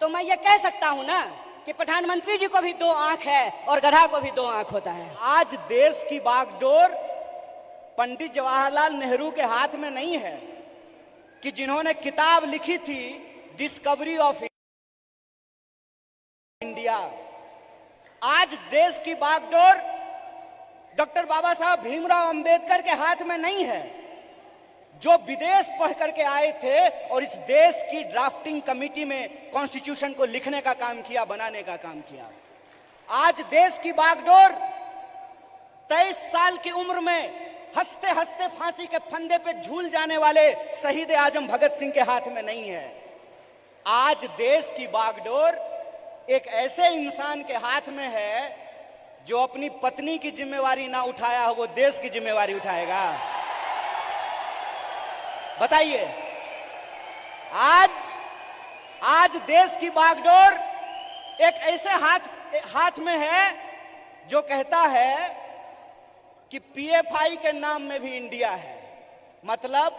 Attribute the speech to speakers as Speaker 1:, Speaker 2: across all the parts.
Speaker 1: तो मैं ये कह सकता हूं ना कि प्रधानमंत्री जी को भी दो आंख है और गधा को भी दो आंख होता है।
Speaker 2: आज देश की बागडोर पंडित जवाहरलाल नेहरू के हाथ में नहीं है कि जिन्होंने किताब लिखी थी डिस्कवरी ऑफ इंडिया। आज देश की बागडोर डॉक्टर बाबा साहब भीमराव अंबेडकर के हाथ में नहीं है, जो विदेश पढ़ करके आए थे और इस देश की ड्राफ्टिंग कमेटी में कॉन्स्टिट्यूशन को लिखने का काम किया, बनाने का काम किया। आज देश की बागडोर 23 साल की उम्र में हंसते हंसते फांसी के फंदे पे झूल जाने वाले शहीद आजम भगत सिंह के हाथ में नहीं है। आज देश की बागडोर एक ऐसे इंसान के हाथ में है जो अपनी पत्नी की जिम्मेवारी ना उठाया हो, वो देश की जिम्मेवारी उठाएगा। बताइए, आज देश की बागडोर एक ऐसे हाथ में है जो कहता है कि पीएफआई के नाम में भी इंडिया है। मतलब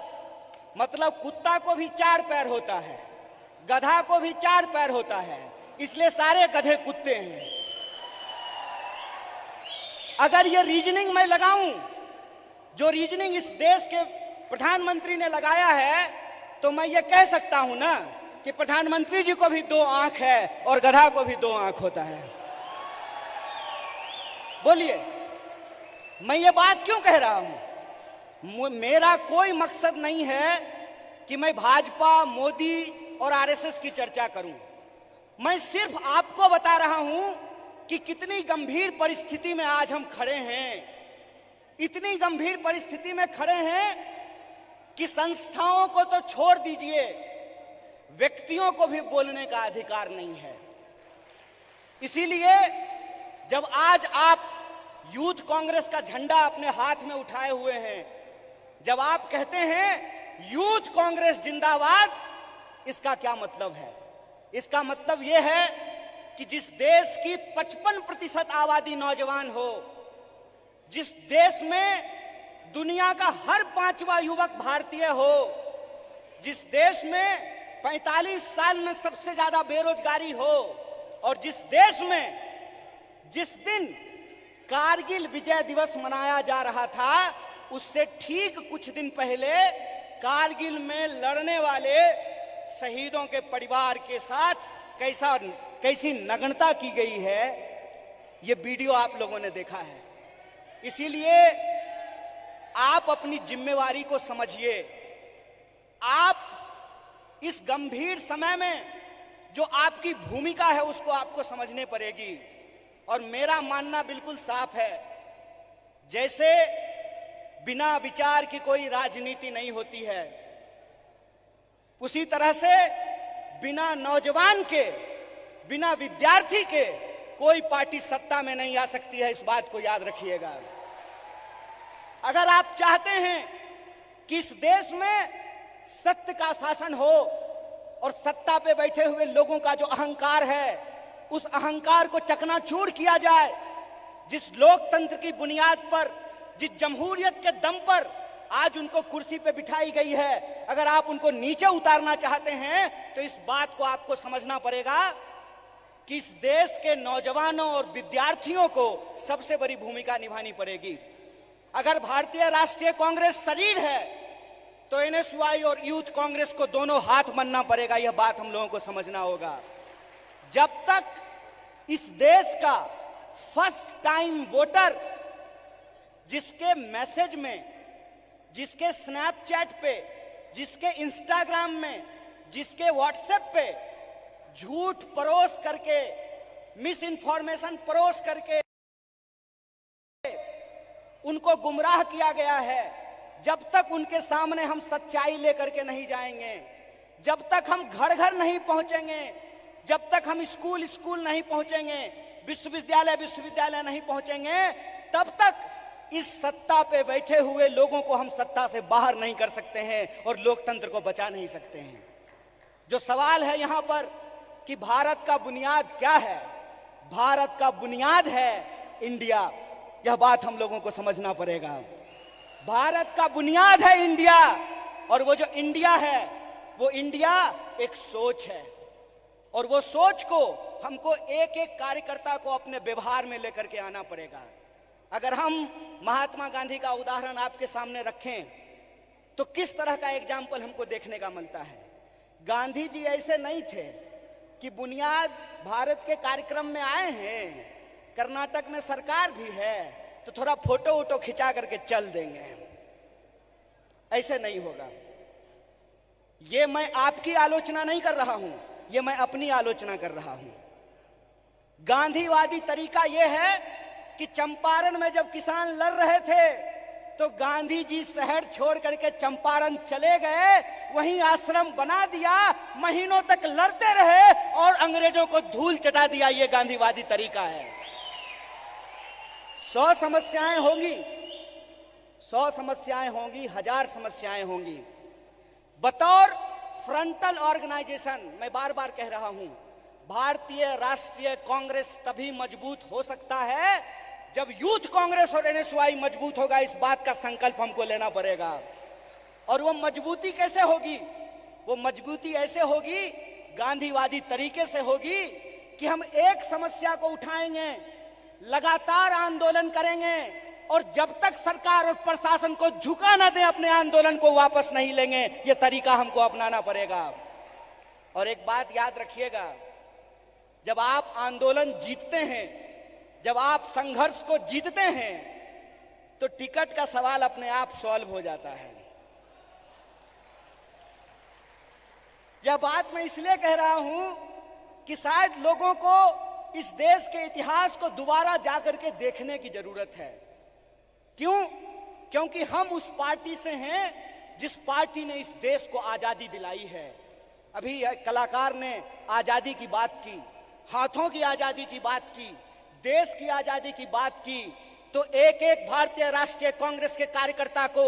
Speaker 2: कुत्ता को भी 4 पैर होता है, गधा को भी 4 पैर होता है, इसलिए सारे गधे कुत्ते हैं। अगर ये रीजनिंग मैं लगाऊं, जो रीजनिंग इस देश के प्रधानमंत्री ने लगाया है, तो मैं ये कह सकता हूं ना कि प्रधानमंत्री जी को भी 2 आंख है और गधा को भी 2 आंख होता है। बोलिए, मैं ये बात क्यों कह रहा हूं? मेरा कोई मकसद नहीं है कि मैं भाजपा, मोदी और आरएसएस की चर्चा करूं। मैं सिर्फ आपको बता रहा हूं कि कितनी गंभीर परिस्थिति में आज हम खड़े हैं। इतनी गंभीर परिस्थिति में खड़े हैं कि संस्थाओं को तो छोड़ दीजिए, व्यक्तियों को भी बोलने का अधिकार नहीं है। इसीलिए जब आज आप यूथ कांग्रेस का झंडा अपने हाथ में उठाए हुए हैं, जब आप कहते हैं यूथ कांग्रेस जिंदाबाद, इसका क्या मतलब है? इसका मतलब यह है कि जिस देश की 55% आबादी नौजवान हो, जिस देश में दुनिया का हर 5वां युवक भारतीय हो, जिस देश में 45 साल में सबसे ज्यादा बेरोजगारी हो, और जिस देश में जिस दिन कारगिल विजय दिवस मनाया जा रहा था, उससे ठीक कुछ दिन पहले कारगिल में लड़ने वाले शहीदों के परिवार के साथ कैसी नग्नता की गई है, ये वीडियो आप लोगों ने देखा है। इसीलिए आप अपनी जिम्मेवारी को समझिए। आप इस गंभीर समय में जो आपकी भूमिका है उसको आपको समझने पड़ेगी। और मेरा मानना बिल्कुल साफ है, जैसे बिना विचार की कोई राजनीति नहीं होती है, उसी तरह से बिना नौजवान के, बिना विद्यार्थी के कोई पार्टी सत्ता में नहीं आ सकती है। इस बात को याद रखिएगा। अगर आप चाहते हैं कि इस देश में सत्य का शासन हो और सत्ता पे बैठे हुए लोगों का जो अहंकार है, उस अहंकार को चकनाचूर किया जाए, जिस लोकतंत्र की बुनियाद पर, जिस जमहूरियत के दम पर आज उनको कुर्सी पे बिठाई गई है, अगर आप उनको नीचे उतारना चाहते हैं तो इस बात को आपको समझना पड़ेगा कि इस देश के नौजवानों और विद्यार्थियों को सबसे बड़ी भूमिका निभानी पड़ेगी। अगर भारतीय राष्ट्रीय कांग्रेस शरीर है तो एनएसयूआई और यूथ कांग्रेस को दोनों हाथ बनना पड़ेगा। यह बात हम लोगों को समझना होगा। जब तक इस देश का फर्स्ट टाइम वोटर, जिसके मैसेज में, जिसके स्नैपचैट पे, जिसके इंस्टाग्राम में, जिसके व्हाट्सएप पे झूठ परोस करके, मिस इंफॉर्मेशन परोस करके उनको गुमराह किया गया है, जब तक उनके सामने हम सच्चाई लेकर के नहीं जाएंगे, जब तक हम घर घर नहीं पहुंचेंगे, जब तक हम स्कूल स्कूल नहीं पहुंचेंगे, विश्वविद्यालय विश्वविद्यालय नहीं पहुंचेंगे, तब तक इस सत्ता पे बैठे हुए लोगों को हम सत्ता से बाहर नहीं कर सकते हैं और लोकतंत्र को बचा नहीं सकते हैं। जो सवाल है यहां पर कि भारत का बुनियाद क्या है, भारत का बुनियाद है इंडिया। यह बात हम लोगों को समझना पड़ेगा। भारत का बुनियाद है इंडिया, और वो जो इंडिया है, वो इंडिया एक सोच है, और वो सोच को हमको एक एक कार्यकर्ता को अपने व्यवहार में लेकर के आना पड़ेगा। अगर हम महात्मा गांधी का उदाहरण आपके सामने रखें तो किस तरह का एग्जाम्पल हमको देखने का मिलता है। गांधी जी ऐसे नहीं थे कि बुनियाद भारत के कार्यक्रम में आए हैं, कर्नाटक में सरकार भी है तो थोड़ा फोटो वोटो खिंचा करके चल देंगे, ऐसे नहीं होगा। ये मैं आपकी आलोचना नहीं कर रहा हूं, ये मैं अपनी आलोचना कर रहा हूं। गांधीवादी तरीका यह है कि चंपारण में जब किसान लड़ रहे थे तो गांधी जी शहर छोड़ करके चंपारण चले गए, वहीं आश्रम बना दिया, महीनों तक लड़ते रहे और अंग्रेजों को धूल चटा दिया। ये गांधीवादी तरीका है। 100 समस्याएं होंगी, 100 समस्याएं होंगी, 1000 समस्याएं होंगी। बतौर फ्रंटल ऑर्गेनाइजेशन मैं बार बार कह रहा हूं, भारतीय राष्ट्रीय कांग्रेस तभी मजबूत हो सकता है जब यूथ कांग्रेस और एनएसवाई मजबूत होगा। इस बात का संकल्प हमको लेना पड़ेगा। और वो मजबूती कैसे होगी? वो मजबूती ऐसे होगी, गांधीवादी तरीके से होगी कि हम एक समस्या को उठाएंगे, लगातार आंदोलन करेंगे और जब तक सरकार और प्रशासन को झुका ना दें, अपने आंदोलन को वापस नहीं लेंगे। ये तरीका हमको अपनाना पड़ेगा। और एक बात याद रखिएगा, जब आप आंदोलन जीतते हैं, जब आप संघर्ष को जीतते हैं तो टिकट का सवाल अपने आप सॉल्व हो जाता है। यह बात मैं इसलिए कह रहा हूं कि शायद लोगों को इस देश के इतिहास को दोबारा जाकर के देखने की जरूरत है। क्यों? क्योंकि हम उस पार्टी से हैं जिस पार्टी ने इस देश को आजादी दिलाई है। अभी कलाकार ने आजादी की बात की, हाथों की आजादी की बात की, देश की आजादी की बात की, तो एक एक भारतीय राष्ट्रीय कांग्रेस के कार्यकर्ता को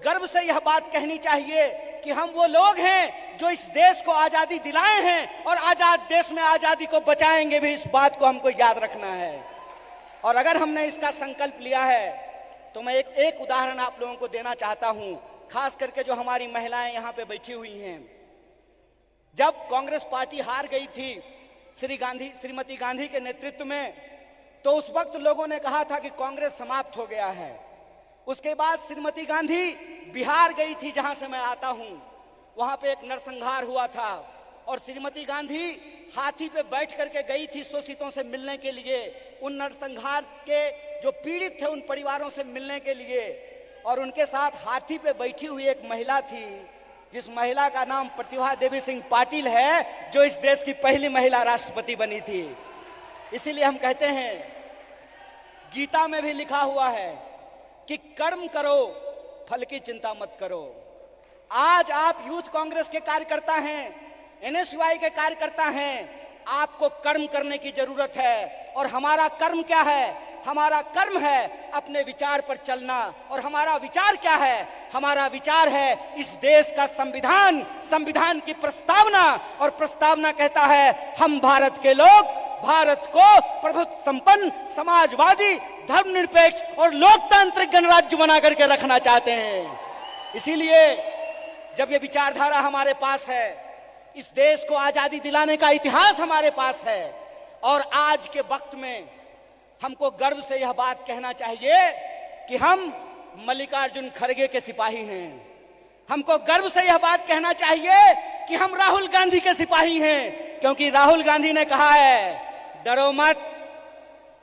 Speaker 2: गर्व से यह बात कहनी चाहिए कि हम वो लोग हैं जो इस देश को आजादी दिलाए हैं और आजाद देश में आजादी को बचाएंगे भी। इस बात को हमको याद रखना है। और अगर हमने इसका संकल्प लिया है तो मैं एक उदाहरण आप लोगों को देना चाहता हूं, खास करके जो हमारी महिलाएं यहां पे बैठी हुई हैं। जब कांग्रेस पार्टी हार गई थी श्रीमती गांधी के नेतृत्व में, तो उस वक्त लोगों ने कहा था कि कांग्रेस समाप्त हो गया है। उसके बाद श्रीमती गांधी बिहार गई थी, जहां से मैं आता हूं। वहां पे एक नरसंहार हुआ था और श्रीमती गांधी हाथी पे बैठ करके गई थी शोषितों से मिलने के लिए, उन नरसंहार के जो पीड़ित थे उन परिवारों से मिलने के लिए। और उनके साथ हाथी पे बैठी हुई एक महिला थी, जिस महिला का नाम प्रतिभा देवी सिंह पाटिल है, जो इस देश की पहली महिला राष्ट्रपति बनी थी। इसीलिए हम कहते हैं, गीता में भी लिखा हुआ है कि कर्म करो, फल की चिंता मत करो। आज आप यूथ कांग्रेस के कार्यकर्ता हैं, एनएसयूआई के कार्यकर्ता हैं, आपको कर्म करने की जरूरत है। और हमारा कर्म क्या है? हमारा कर्म है अपने विचार पर चलना। और हमारा विचार क्या है? हमारा विचार है इस देश का संविधान, संविधान की प्रस्तावना। और प्रस्तावना कहता है, हम भारत के लोग भारत को प्रभुत्व संपन्न, समाजवादी, धर्मनिरपेक्ष और लोकतांत्रिक गणराज्य बना करके रखना चाहते हैं। इसीलिए जब ये विचारधारा हमारे पास है, इस देश को आजादी दिलाने का इतिहास हमारे पास है, और आज के वक्त में हमको गर्व से यह बात कहना चाहिए कि हम मल्लिकार्जुन खड़गे के सिपाही हैं। हमको गर्व से यह बात कहना चाहिए कि हम राहुल गांधी के सिपाही हैं, क्योंकि राहुल गांधी ने कहा है, डरो मत।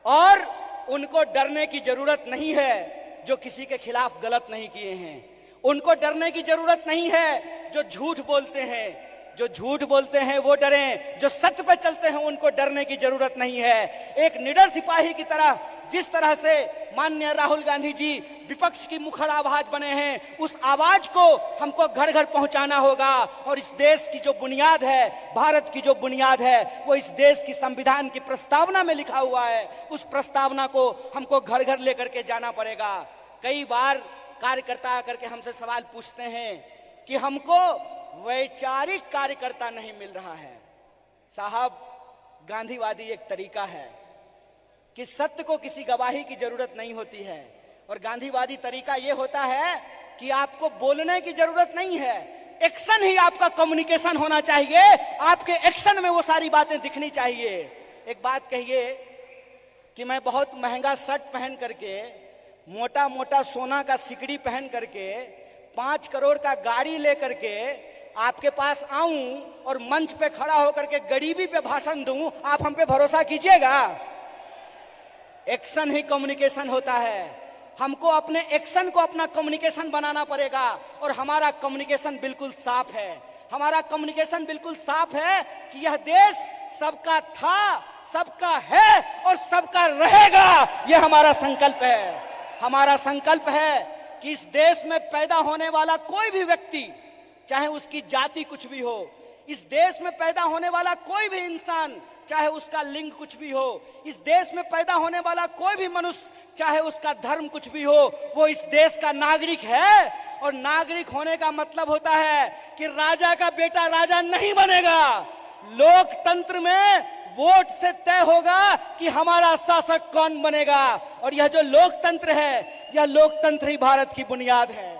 Speaker 2: और उनको डरने की जरूरत नहीं है जो किसी के खिलाफ गलत नहीं किए हैं। उनको डरने की जरूरत नहीं है जो झूठ बोलते हैं। जो झूठ बोलते हैं वो डरें, जो सत्य पर चलते हैं उनको डरने की जरूरत नहीं है। एक निडर सिपाही की तरह, जिस तरह से माननीय राहुल गांधी जी विपक्ष की मुखर आवाज बने हैं, उस आवाज को हमको घर घर पहुंचाना होगा। और इस देश की जो बुनियाद है, भारत की जो बुनियाद है, वो इस देश की संविधान की प्रस्तावना में लिखा हुआ है। उस प्रस्तावना को हमको घर घर लेकर के जाना पड़ेगा। कई बार कार्यकर्ता आकर के हमसे सवाल पूछते हैं कि हमको वैचारिक कार्यकर्ता नहीं मिल रहा है। साहब, गांधीवादी एक तरीका है कि सत्य को किसी गवाही की जरूरत नहीं होती है। और गांधीवादी तरीका यह होता है कि आपको बोलने की जरूरत नहीं है, एक्शन ही आपका कम्युनिकेशन होना चाहिए, आपके एक्शन में वो सारी बातें दिखनी चाहिए। एक बात कहिए कि मैं बहुत महंगा शर्ट पहन करके, मोटा मोटा सोना का सिकड़ी पहन करके, 5 करोड़ का गाड़ी लेकर के आपके पास आऊं और मंच पे खड़ा होकर के गरीबी पे भाषण दूं, आप हम पे भरोसा कीजिएगा? एक्शन ही कम्युनिकेशन होता है। हमको अपने एक्शन को अपना कम्युनिकेशन बनाना पड़ेगा और हमारा कम्युनिकेशन बिल्कुल साफ है। हमारा कम्युनिकेशन बिल्कुल साफ है कि यह देश सबका था, सबका है और सबका रहेगा। यह हमारा संकल्प है। हमारा संकल्प है कि इस देश में पैदा होने वाला कोई भी व्यक्ति, चाहे उसकी जाति कुछ भी हो, इस देश में पैदा होने वाला कोई भी इंसान, चाहे उसका लिंग कुछ भी हो, इस देश में पैदा होने वाला कोई भी मनुष्य, चाहे उसका धर्म कुछ भी हो, वो इस देश का नागरिक है। और नागरिक होने का मतलब होता है कि राजा का बेटा राजा नहीं बनेगा। लोकतंत्र में वोट से तय होगा कि हमारा शासक कौन बनेगा। और यह जो लोकतंत्र है, यह लोकतंत्र ही भारत की बुनियाद है।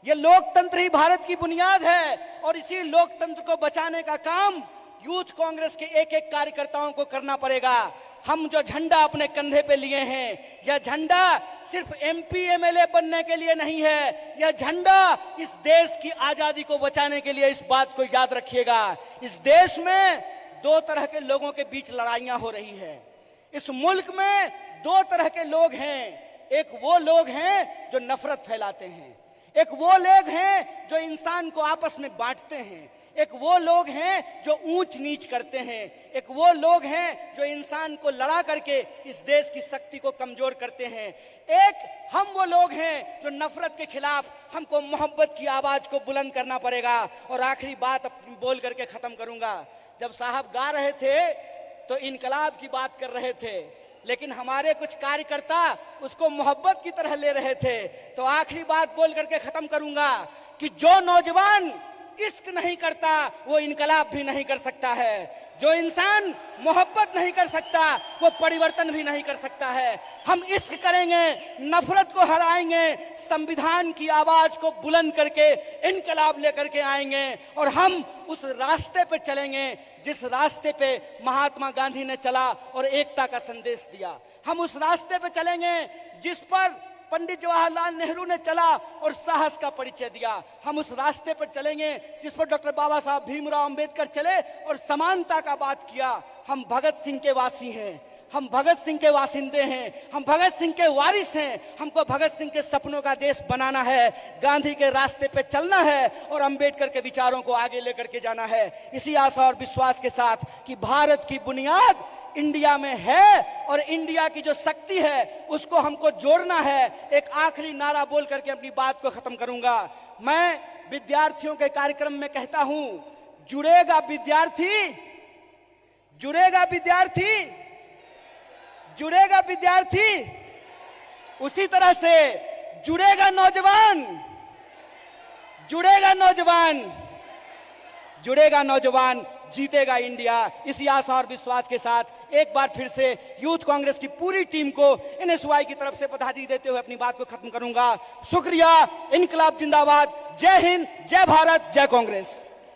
Speaker 2: यह लोकतंत्र ही भारत की बुनियाद है। और इसी लोकतंत्र को बचाने का काम यूथ कांग्रेस के एक एक कार्यकर्ताओं को करना पड़ेगा। हम जो झंडा अपने कंधे पे लिए हैं, यह झंडा सिर्फ एमपी एमएलए बनने के लिए नहीं है। यह झंडा इस देश की आजादी को बचाने के लिए। इस बात को याद रखिएगा। इस देश में 2 तरह के लोगों के बीच लड़ाइयां हो रही है। इस मुल्क में 2 तरह के लोग हैं। एक वो लोग हैं जो नफरत फैलाते हैं, एक वो लोग हैं जो इंसान को आपस में बांटते हैं, एक वो लोग हैं जो ऊंच नीच करते हैं, एक वो लोग हैं जो इंसान को लड़ा करके इस देश की शक्ति को कमजोर करते हैं। एक हम वो लोग हैं जो नफरत के खिलाफ हमको मोहब्बत की आवाज को बुलंद करना पड़ेगा। और आखिरी बात बोल करके खत्म करूंगा। जब साहब गा रहे थे तो इनकलाब की बात कर रहे थे, लेकिन हमारे कुछ कार्यकर्ता उसको मोहब्बत की तरह ले रहे थे। तो आखिरी बात बोल करके खत्म करूंगा कि जो नौजवान इश्क नहीं करता वो इनकलाब भी नहीं कर सकता है। जो इंसान मोहब्बत नहीं कर सकता वो परिवर्तन भी नहीं कर सकता है। हम इश्क करेंगे, नफरत को हराएंगे, संविधान की आवाज को बुलंद करके इनकलाब लेकर के आएंगे। और हम उस रास्ते पे चलेंगे जिस रास्ते पे महात्मा गांधी ने चला और एकता का संदेश दिया। हम उस रास्ते पे चलेंगे जिस पर पंडित जवाहरलाल नेहरू ने चला और साहस का परिचय दिया। हम उस रास्ते पर चलेंगे जिस पर डॉक्टर बाबा साहब भीमराव अंबेडकर चले और समानता का बात किया। हम भगत सिंह के वासी हैं, हम भगत सिंह के वासिंदे हैं, हम भगत सिंह के वारिस हैं। हमको भगत सिंह के सपनों का देश बनाना है, गांधी के रास्ते पे चलना है और अंबेडकर के विचारों को आगे लेकर के जाना है। इसी आशा और विश्वास के साथ कि भारत की बुनियाद इंडिया में है और इंडिया की जो शक्ति है उसको हमको जोड़ना है। एक आखिरी नारा बोल करके अपनी बात को खत्म करूंगा। मैं विद्यार्थियों के कार्यक्रम में कहता हूं, जुड़ेगा विद्यार्थी, जुड़ेगा विद्यार्थी, जुड़ेगा विद्यार्थी, उसी तरह से जुड़ेगा नौजवान, जुड़ेगा नौजवान, जुड़ेगा नौजवान, जीतेगा इंडिया। इसी आशा और विश्वास के साथ एक बार फिर से यूथ कांग्रेस की पूरी टीम को NSY की तरफ से बधाई देते हुए अपनी बात को खत्म करूंगा। शुक्रिया। इनकलाब जिंदाबाद। जय हिंद, जय भारत, जय कांग्रेस।